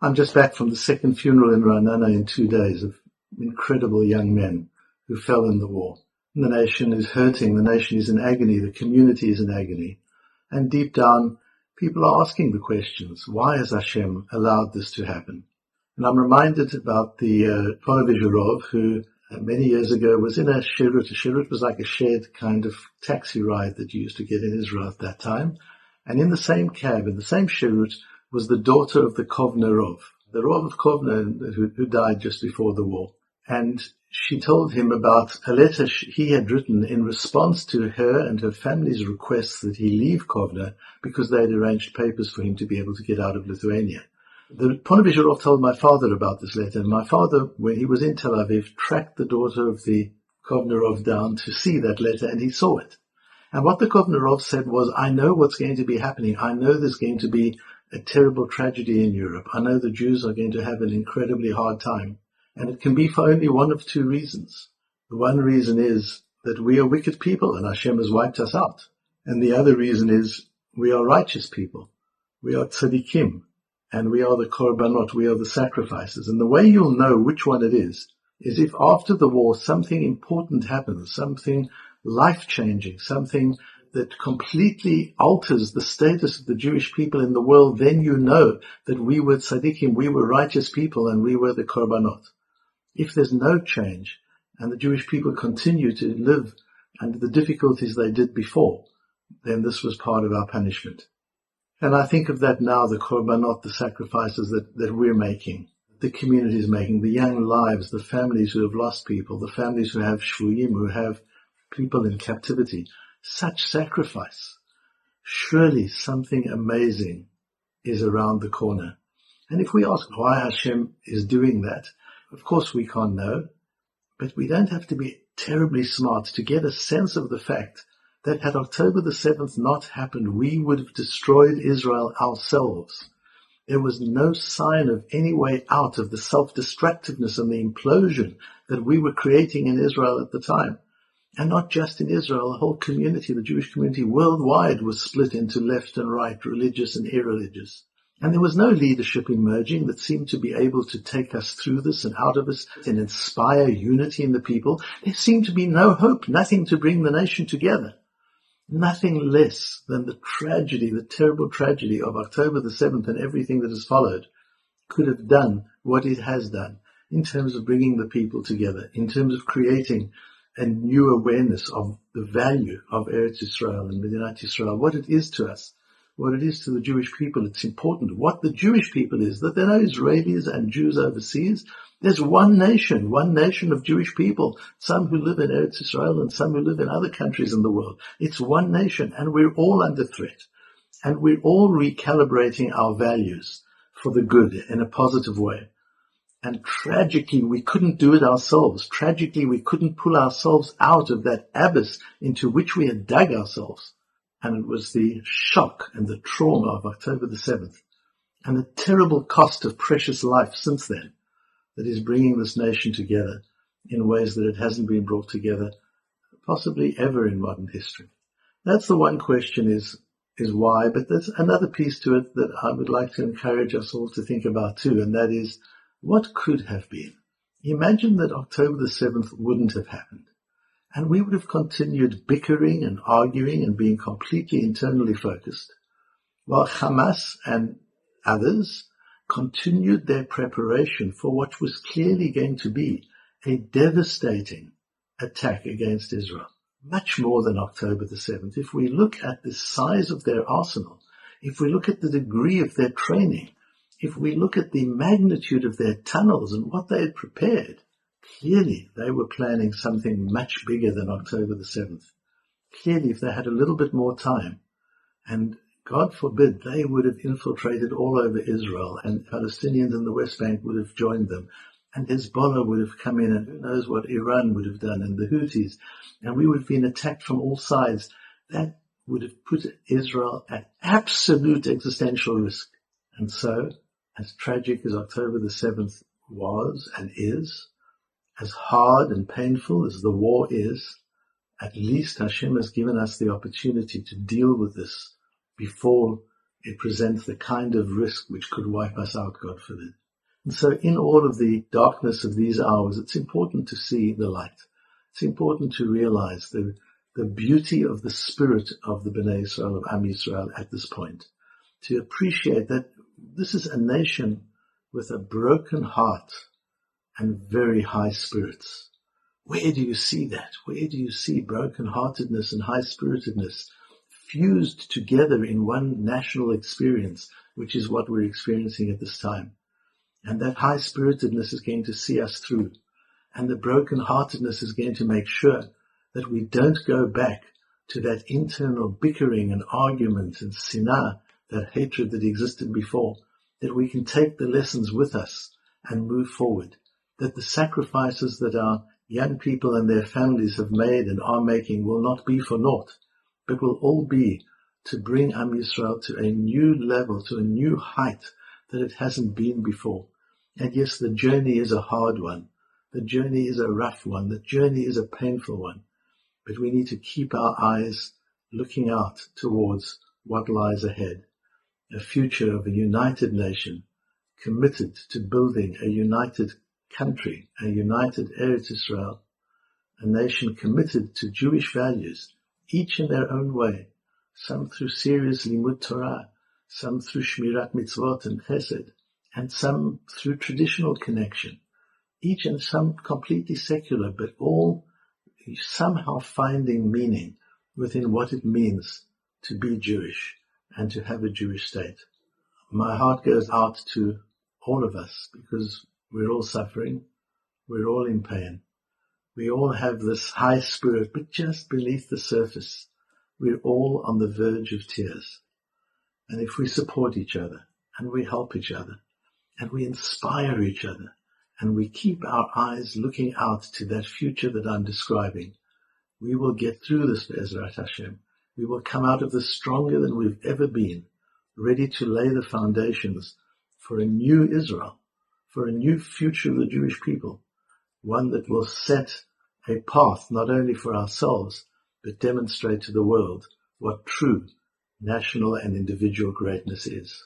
I'm just back from the second funeral in Ra'anana in 2 days of incredible young men who fell in the war. The nation is hurting, the nation is in agony, the community is in agony. And deep down, people are asking the questions, why has Hashem allowed this to happen? And I'm reminded about the Ponevezherov, who many years ago was in a shirut. A shirut was like a shared kind of taxi ride that you used to get in Israel at that time. And in the same cab, in the same shirut, was the daughter of the Kovner Rov, the Rov of Kovner who died just before the war. And she told him about a letter he had written in response to her and her family's requests that he leave Kovner because they had arranged papers for him to be able to get out of Lithuania. The Ponevezherov told my father about this letter, and my father, when he was in Tel Aviv, tracked the daughter of the Kovnerov down to see that letter, and he saw it. And what the Kovnerov said was, I know what's going to be happening. I know there's going to be a terrible tragedy in Europe. I know the Jews are going to have an incredibly hard time. And it can be for only one of two reasons. The one reason is that we are wicked people and Hashem has wiped us out. And the other reason is we are righteous people. We are tzaddikim. And we are the korbanot, we are the sacrifices. And the way you'll know which one it is if after the war something important happens, something life-changing, something that completely alters the status of the Jewish people in the world, then you know that we were tzaddikim, we were righteous people, and we were the korbanot. If there's no change, and the Jewish people continue to live under the difficulties they did before, then this was part of our punishment. And I think of that now, the korbanot, the sacrifices that we're making, the community is making, the young lives, the families who have lost people, the families who have shvuyim, who have people in captivity. Such sacrifice. Surely something amazing is around the corner. And if we ask why Hashem is doing that, of course we can't know, but we don't have to be terribly smart to get a sense of the fact that had October the 7th not happened, we would have destroyed Israel ourselves. There was no sign of any way out of the self-destructiveness and the implosion that we were creating in Israel at the time. And not just in Israel, the whole community, the Jewish community worldwide was split into left and right, religious and irreligious. And there was no leadership emerging that seemed to be able to take us through this and out of this and inspire unity in the people. There seemed to be no hope, nothing to bring the nation together. Nothing less than the tragedy, the terrible tragedy of October the 7th and everything that has followed could have done what it has done in terms of bringing the people together, in terms of creating a new awareness of the value of Eretz Israel and Medinat Israel, what it is to us, what it is to the Jewish people. It's important what the Jewish people is, that there are no Israelis and Jews overseas. There's one nation of Jewish people, some who live in Eretz Israel and some who live in other countries in the world. It's one nation, and we're all under threat. And we're all recalibrating our values for the good in a positive way. And tragically, we couldn't do it ourselves. Tragically, we couldn't pull ourselves out of that abyss into which we had dug ourselves. And it was the shock and the trauma of October the 7th and the terrible cost of precious life since then that is bringing this nation together in ways that it hasn't been brought together possibly ever in modern history. That's the one question is why, but there's another piece to it that I would like to encourage us all to think about too, and that is, what could have been? Imagine that October the 7th wouldn't have happened, and we would have continued bickering and arguing and being completely internally focused, while Hamas and others continued their preparation for what was clearly going to be a devastating attack against Israel, much more than October the 7th. If we look at the size of their arsenal, if we look at the degree of their training, if we look at the magnitude of their tunnels and what they had prepared, clearly they were planning something much bigger than October the 7th. Clearly, if they had a little bit more time, and God forbid, they would have infiltrated all over Israel, and Palestinians in the West Bank would have joined them, and Hezbollah would have come in, and who knows what Iran would have done, and the Houthis, and we would have been attacked from all sides. That would have put Israel at absolute existential risk. And so, as tragic as October the 7th was and is, as hard and painful as the war is, at least Hashem has given us the opportunity to deal with this before it presents the kind of risk which could wipe us out, God forbid. And so in all of the darkness of these hours, it's important to see the light. It's important to realize the beauty of the spirit of the Bnei Israel, of Am Yisrael at this point. To appreciate that this is a nation with a broken heart and very high spirits. Where do you see that? Where do you see broken-heartedness and high-spiritedness fused together in one national experience, which is what we're experiencing at this time? And that high-spiritedness is going to see us through. And the broken-heartedness is going to make sure that we don't go back to that internal bickering and argument and sinah, that hatred that existed before, that we can take the lessons with us and move forward. That the sacrifices that our young people and their families have made and are making will not be for naught, but will all be to bring Am Yisrael to a new level, to a new height that it hasn't been before. And yes, the journey is a hard one. The journey is a rough one. The journey is a painful one. But we need to keep our eyes looking out towards what lies ahead. A future of a united nation, committed to building a united country, a united Eretz Israel, a nation committed to Jewish values, each in their own way, some through serious limud Torah, some through shmirat mitzvot and chesed, and some through traditional connection, each and some completely secular, but all somehow finding meaning within what it means to be Jewish and to have a Jewish state. My heart goes out to all of us because we're all suffering, we're all in pain. We all have this high spirit, but just beneath the surface, we're all on the verge of tears. And if we support each other, and we help each other, and we inspire each other, and we keep our eyes looking out to that future that I'm describing, we will get through this, Be'ezrat Hashem. We will come out of this stronger than we've ever been, ready to lay the foundations for a new Israel, for a new future of the Jewish people, one that will set a path not only for ourselves, but demonstrate to the world what true national and individual greatness is.